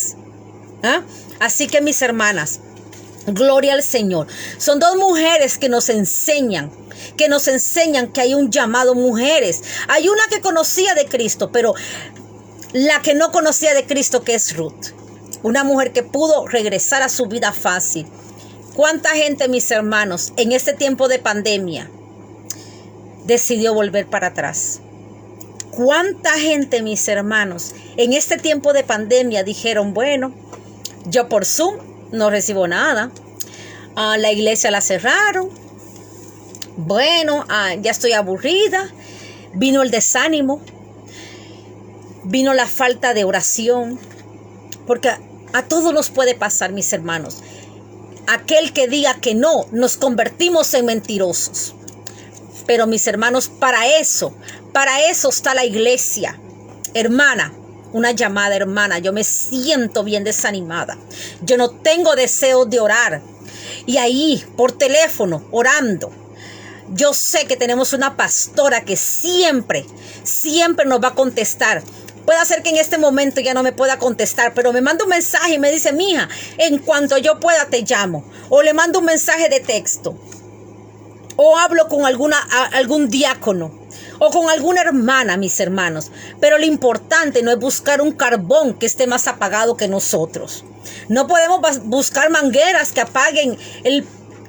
¿Ah? Así que, mis hermanas, gloria al Señor. Son dos mujeres que nos enseñan que hay un llamado. Mujeres, hay una que conocía de Cristo, pero la que no conocía de Cristo, que es Ruth. Una mujer que pudo regresar a su vida fácil. ¿Cuánta gente, mis hermanos, en este tiempo de pandemia decidió volver para atrás? ¿Cuánta gente, mis hermanos, en este tiempo de pandemia dijeron: bueno, yo por Zoom no recibo nada, la iglesia la cerraron, bueno, ya estoy aburrida? Vino el desánimo, vino la falta de oración, porque a todos nos puede pasar, mis hermanos. Aquel que diga que no, nos convertimos en mentirosos. Pero, mis hermanos, para eso está la iglesia. Hermana, una llamada: hermana, yo me siento bien desanimada, yo no tengo deseo de orar. Y ahí, por teléfono, orando, yo sé que tenemos una pastora que siempre nos va a contestar. Puede ser que en este momento ya no me pueda contestar, pero me manda un mensaje y me dice: mija, en cuanto yo pueda te llamo. O le mando un mensaje de texto. O hablo con algún diácono. O con alguna hermana, mis hermanos. Pero lo importante no es buscar un carbón que esté más apagado que nosotros. No podemos buscar mangueras que apaguen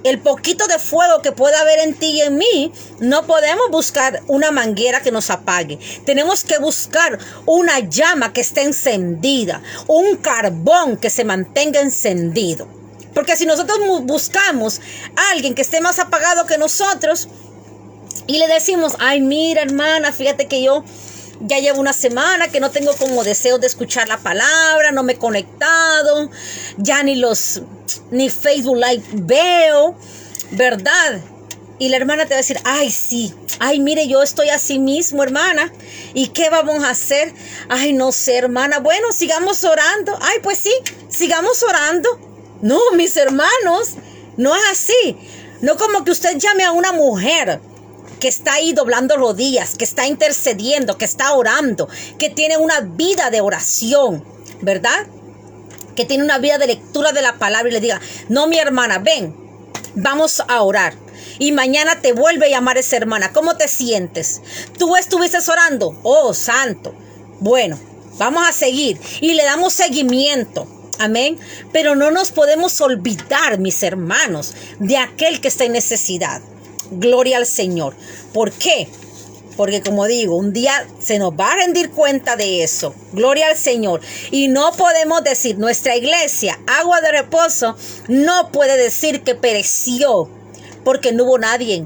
el poquito de fuego que pueda haber en ti y en mí. No podemos buscar una manguera que nos apague. Tenemos que buscar una llama que esté encendida, un carbón que se mantenga encendido. Porque si nosotros buscamos a alguien que esté más apagado que nosotros y le decimos: ay, mira, hermana, fíjate que yo ya llevo una semana que no tengo como deseo de escuchar la palabra, no me he conectado, ya ni Facebook Live veo, ¿verdad? Y la hermana te va a decir: ay, sí, ay, mire, yo estoy así mismo, hermana, ¿y qué vamos a hacer? Ay, no sé, hermana, bueno, sigamos orando. Ay, pues sí, sigamos orando. No, mis hermanos, no es así. No como que usted llame a una mujer que está ahí doblando rodillas, que está intercediendo, que está orando, que tiene una vida de oración, ¿verdad? Que tiene una vida de lectura de la palabra, y le diga: no, mi hermana, ven, vamos a orar. Y mañana te vuelve a llamar esa hermana: ¿cómo te sientes? ¿Tú estuviste orando? Oh, santo. Bueno, vamos a seguir y le damos seguimiento. Amén. Pero no nos podemos olvidar, mis hermanos, de aquel que está en necesidad. Gloria al Señor. ¿Por qué? Porque, como digo, un día se nos va a rendir cuenta de eso. Gloria al Señor. Y no podemos decir, nuestra iglesia, Agua de Reposo, no puede decir que pereció porque no hubo nadie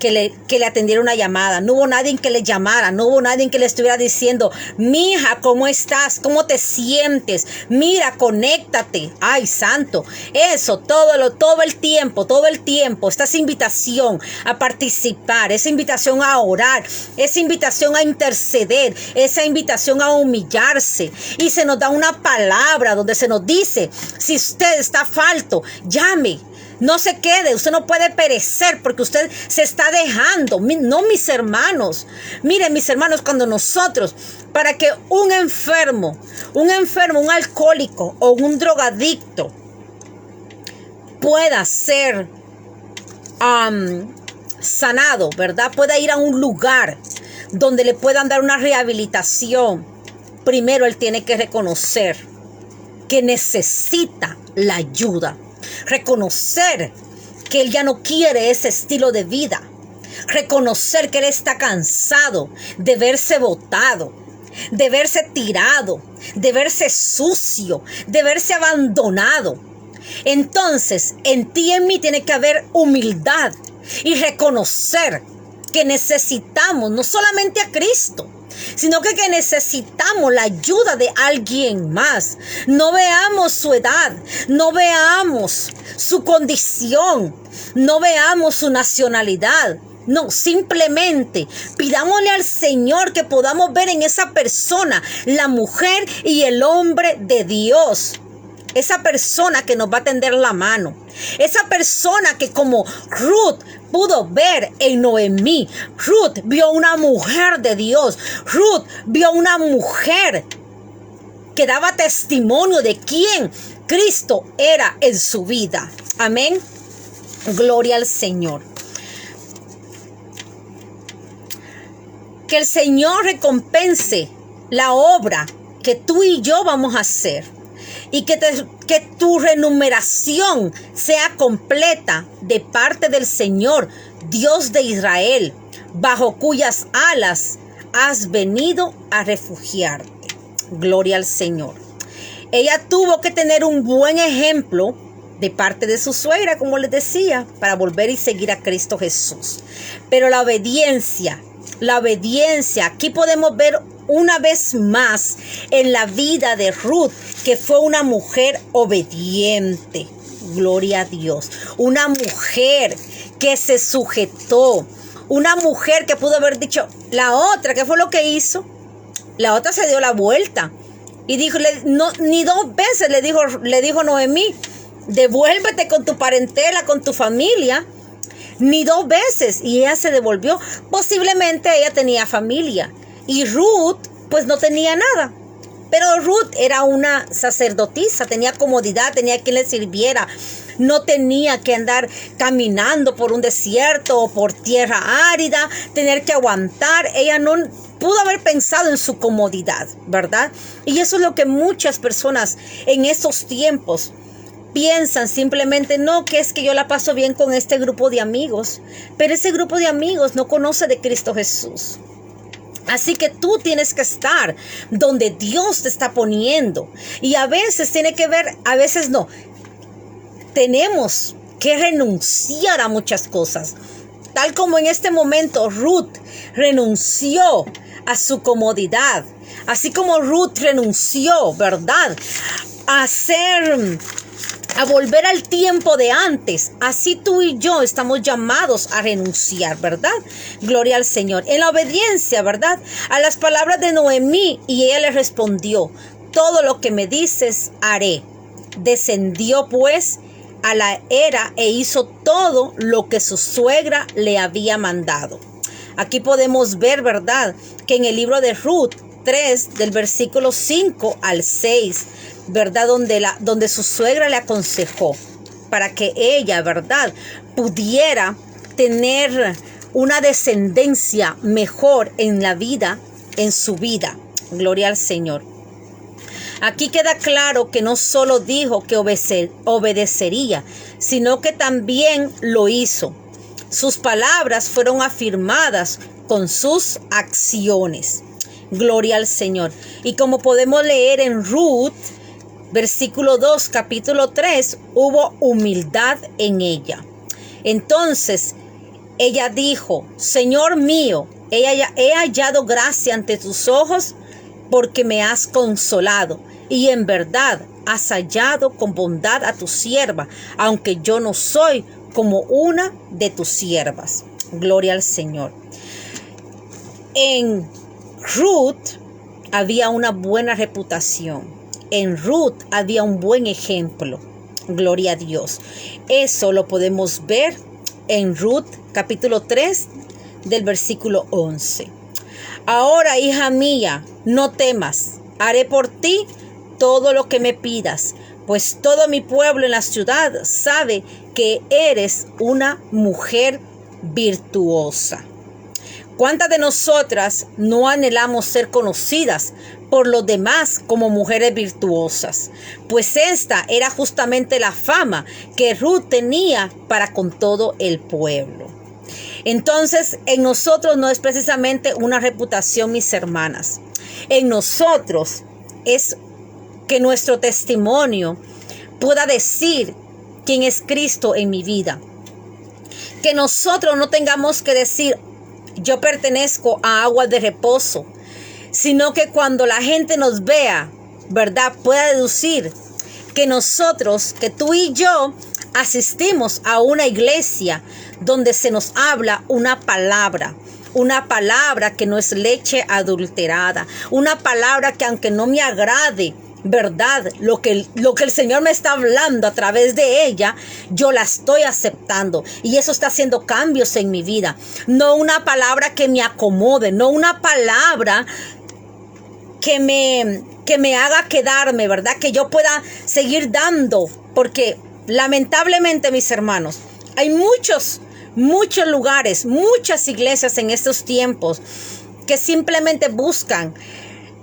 que le atendiera una llamada, no hubo nadie que le llamara, no hubo nadie que le estuviera diciendo: mija, ¿cómo estás? ¿Cómo te sientes? Mira, conéctate. Ay, santo. Eso, todo el tiempo, esta es invitación a participar, esa invitación a orar, esa invitación a interceder, esa invitación a humillarse. Y se nos da una palabra donde se nos dice: si usted está falto, llame. No se quede, usted no puede perecer porque usted se está dejando. No, mis hermanos. Miren, mis hermanos, cuando nosotros, para que un enfermo, un alcohólico o un drogadicto pueda ser sanado, ¿verdad? Pueda ir a un lugar donde le puedan dar una rehabilitación, primero él tiene que reconocer que necesita la ayuda. Reconocer que él ya no quiere ese estilo de vida. Reconocer que él está cansado de verse botado, de verse tirado, de verse sucio, de verse abandonado. Entonces, en ti y en mí tiene que haber humildad y reconocer que necesitamos no solamente a Cristo, sino que necesitamos la ayuda de alguien más. No veamos su edad, no veamos su condición, no veamos su nacionalidad. No, simplemente pidámosle al Señor que podamos ver en esa persona la mujer y el hombre de Dios. Esa persona que nos va a tender la mano. Esa persona que como Ruth pudo ver en Noemí. Ruth vio una mujer de Dios. Ruth vio una mujer que daba testimonio de quién Cristo era en su vida. Amén. Gloria al Señor. Que el Señor recompense la obra que tú y yo vamos a hacer. Y que tu remuneración sea completa de parte del Señor, Dios de Israel, bajo cuyas alas has venido a refugiarte. Gloria al Señor. Ella tuvo que tener un buen ejemplo de parte de su suegra, como les decía, para volver y seguir a Cristo Jesús. Pero la obediencia, aquí podemos ver una vez más en la vida de Ruth, que fue una mujer obediente. Gloria a Dios. Una mujer que se sujetó. Una mujer que pudo haber dicho, la otra, ¿qué fue lo que hizo? La otra se dio la vuelta y dijo, ni dos veces le dijo Noemí, devuélvete con tu parentela, con tu familia. Ni dos veces. Y ella se devolvió. Posiblemente ella tenía familia. Y Ruth, pues no tenía nada. Pero Ruth era una sacerdotisa, tenía comodidad, tenía quien le sirviera. No tenía que andar caminando por un desierto o por tierra árida, tener que aguantar. Ella no pudo haber pensado en su comodidad, ¿verdad? Y eso es lo que muchas personas en estos tiempos piensan simplemente, no, que es que yo la paso bien con este grupo de amigos. Pero ese grupo de amigos no conoce de Cristo Jesús. Así que tú tienes que estar donde Dios te está poniendo. Y a veces tiene que ver, a veces no. Tenemos que renunciar a muchas cosas. Tal como en este momento Ruth renunció a su comodidad. Así como Ruth renunció, ¿verdad? A volver al tiempo de antes. Así tú y yo estamos llamados a renunciar, ¿verdad? Gloria al Señor. En la obediencia, ¿verdad? A las palabras de Noemí, y ella le respondió, todo lo que me dices haré. Descendió pues a la era e hizo todo lo que su suegra le había mandado. Aquí podemos ver, ¿verdad? Que en el libro de Ruth 3, del versículo 5 al 6, ¿verdad? Donde su suegra le aconsejó para que ella, ¿verdad?, pudiera tener una descendencia mejor en la vida, en su vida. Gloria al Señor. Aquí queda claro que no solo dijo que obedecería, sino que también lo hizo. Sus palabras fueron afirmadas con sus acciones. Gloria al Señor. Y como podemos leer en Ruth, versículo 2, capítulo 3, hubo humildad en ella. Entonces, ella dijo, Señor mío, he hallado gracia ante tus ojos porque me has consolado. Y en verdad has hallado con bondad a tu sierva, aunque yo no soy como una de tus siervas. Gloria al Señor. En Ruth había una buena reputación. En Ruth había un buen ejemplo. Gloria a Dios. Eso lo podemos ver en Ruth capítulo 3 del versículo 11. Ahora, hija mía, no temas. Haré por ti todo lo que me pidas, pues todo mi pueblo en la ciudad sabe que eres una mujer virtuosa. ¿Cuántas de nosotras no anhelamos ser conocidas por los demás como mujeres virtuosas? Pues esta era justamente la fama que Ruth tenía para con todo el pueblo. Entonces, en nosotros no es precisamente una reputación, mis hermanas. En nosotros es que nuestro testimonio pueda decir quién es Cristo en mi vida. Que nosotros no tengamos que decir, yo pertenezco a Aguas de Reposo, sino que cuando la gente nos vea, ¿verdad?, pueda deducir que nosotros, que tú y yo, asistimos a una iglesia donde se nos habla una palabra que no es leche adulterada, una palabra que aunque no me agrade, ¿verdad?, lo que el Señor me está hablando a través de ella, yo la estoy aceptando y eso está haciendo cambios en mi vida. No una palabra que me acomode, no una palabra que me haga quedarme, ¿verdad?, que yo pueda seguir dando, porque lamentablemente, mis hermanos, hay muchos lugares, muchas iglesias en estos tiempos que simplemente buscan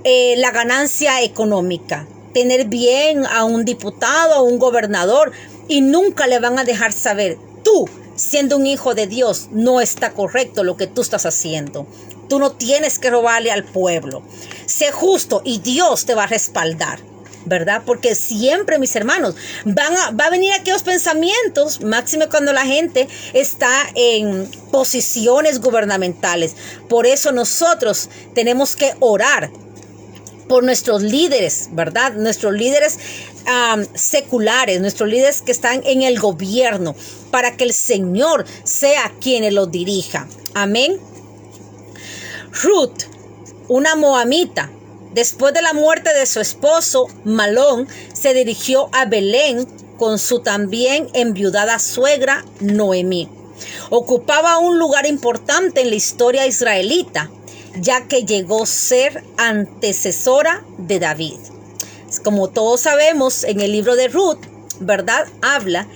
la ganancia económica, tener bien a un diputado, a un gobernador, y nunca le van a dejar saber, tú, siendo un hijo de Dios, no está correcto lo que tú estás haciendo. Tú no tienes que robarle al pueblo. Sé justo y Dios te va a respaldar, ¿verdad? Porque siempre, mis hermanos, va a venir aquellos pensamientos, máximo cuando la gente está en posiciones gubernamentales. Por eso nosotros tenemos que orar por nuestros líderes, ¿verdad? Nuestros líderes seculares, nuestros líderes que están en el gobierno, para que el Señor sea quien los dirija. Amén. Ruth, una moabita, después de la muerte de su esposo Malón, se dirigió a Belén con su también enviudada suegra Noemí. Ocupaba un lugar importante en la historia israelita, ya que llegó a ser antecesora de David. Como todos sabemos, en el libro de Ruth, ¿verdad?, habla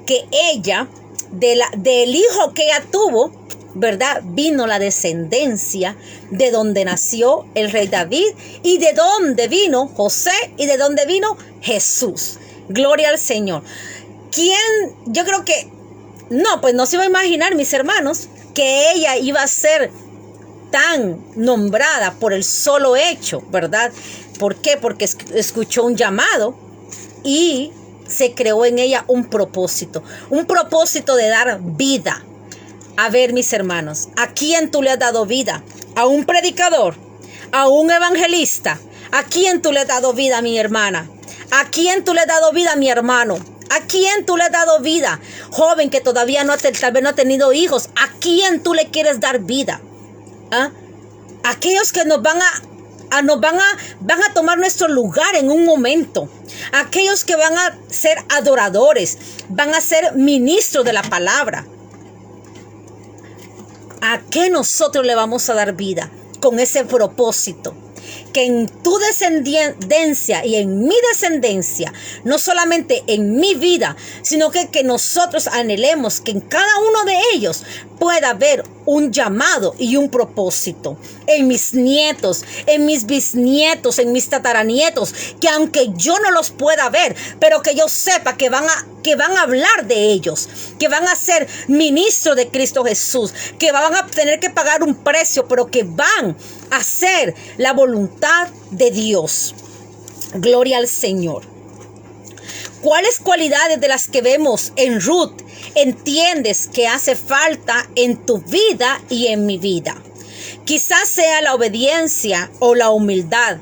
que ella, del hijo que ella tuvo, ¿verdad?, vino la descendencia de donde nació el rey David y de donde vino José y de donde vino Jesús. Gloria al Señor. Yo creo que, no se iba a imaginar, mis hermanos, que ella iba a ser tan nombrada por el solo hecho, ¿verdad? ¿Por qué? Porque escuchó un llamado y se creó en ella un propósito de dar vida. A ver, mis hermanos, ¿a quién tú le has dado vida? ¿A un predicador? ¿A un evangelista? ¿A quién tú le has dado vida, mi hermana? ¿A quién tú le has dado vida, mi hermano? ¿A quién tú le has dado vida? Joven que todavía tal vez no ha tenido hijos, ¿a quién tú le quieres dar vida? ¿Ah? Aquellos que van a tomar nuestro lugar en un momento. Aquellos que van a ser adoradores, van a ser ministros de la palabra. ¿A qué nosotros le vamos a dar vida? Con ese propósito. Que en tu descendencia y en mi descendencia, no solamente en mi vida, sino que nosotros anhelemos que en cada uno de ellos pueda haber un llamado y un propósito. En mis nietos, en mis bisnietos, en mis tataranietos, que aunque yo no los pueda ver, pero que yo sepa que van a hablar de ellos, que van a ser ministros de Cristo Jesús, que van a tener que pagar un precio, pero que van a hacer la voluntad de Dios. Gloria al Señor. ¿Cuáles cualidades de las que vemos en Ruth entiendes que hace falta en tu vida y en mi vida? Quizás sea la obediencia o la humildad.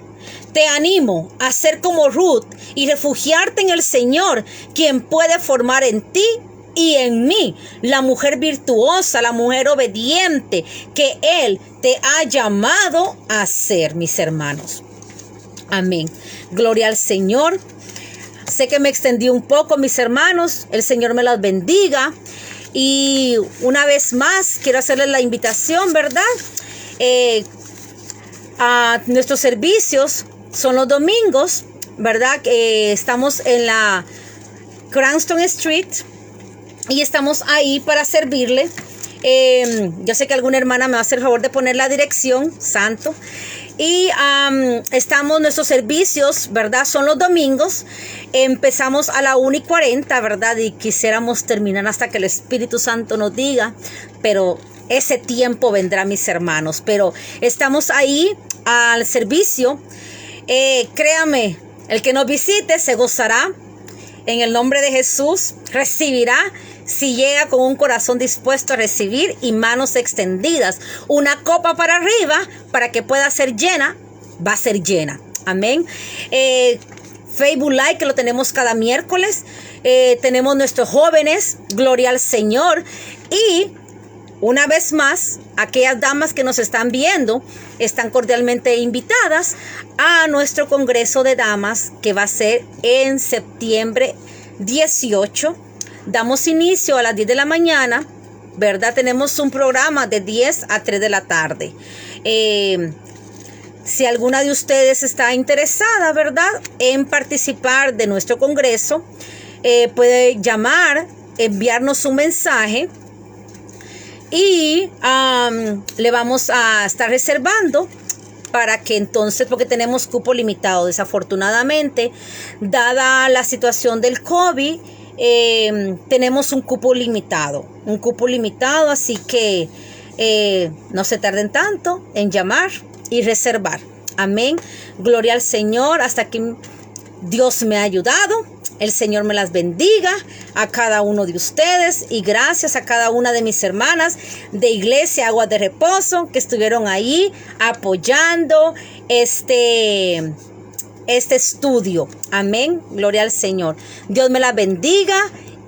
Te animo a ser como Ruth y refugiarte en el Señor, quien puede formar en ti y en mí la mujer virtuosa, la mujer obediente que Él te ha llamado a ser, mis hermanos. Amén. Gloria al Señor. Sé que me extendí un poco, mis hermanos. El Señor me los bendiga. Y una vez más quiero hacerles la invitación, ¿verdad? A nuestros servicios son los domingos, ¿verdad? Estamos en la Cranston Street y estamos ahí para servirle. Yo sé que alguna hermana me va a hacer el favor de poner la dirección, santo. Y nuestros servicios, ¿verdad? Son los domingos. Empezamos a la 1:40, ¿verdad? Y quisiéramos terminar hasta que el Espíritu Santo nos diga, pero ese tiempo vendrá, mis hermanos. Pero estamos ahí al servicio. Créame, el que nos visite se gozará. En el nombre de Jesús recibirá, si llega con un corazón dispuesto a recibir y manos extendidas. Una copa para arriba para que pueda ser llena, va a ser llena. Amén. Facebook Live, que lo tenemos cada miércoles. Tenemos nuestros jóvenes, gloria al Señor. Y una vez más, aquellas damas que nos están viendo están cordialmente invitadas a nuestro Congreso de Damas, que va a ser en septiembre 18. Damos inicio a las 10 de la mañana, ¿verdad? Tenemos un programa de 10 a 3 de la tarde. Si alguna de ustedes está interesada, ¿verdad?, en participar de nuestro Congreso, puede llamar, enviarnos un mensaje. Y le vamos a estar reservando para que entonces, porque tenemos cupo limitado, desafortunadamente, dada la situación del COVID, tenemos un cupo limitado, así que no se tarden tanto en llamar y reservar. Amén. Gloria al Señor. Hasta aquí Dios me ha ayudado. El Señor me las bendiga a cada uno de ustedes y gracias a cada una de mis hermanas de Iglesia Aguas de Reposo que estuvieron ahí apoyando este estudio. Amén. Gloria al Señor. Dios me las bendiga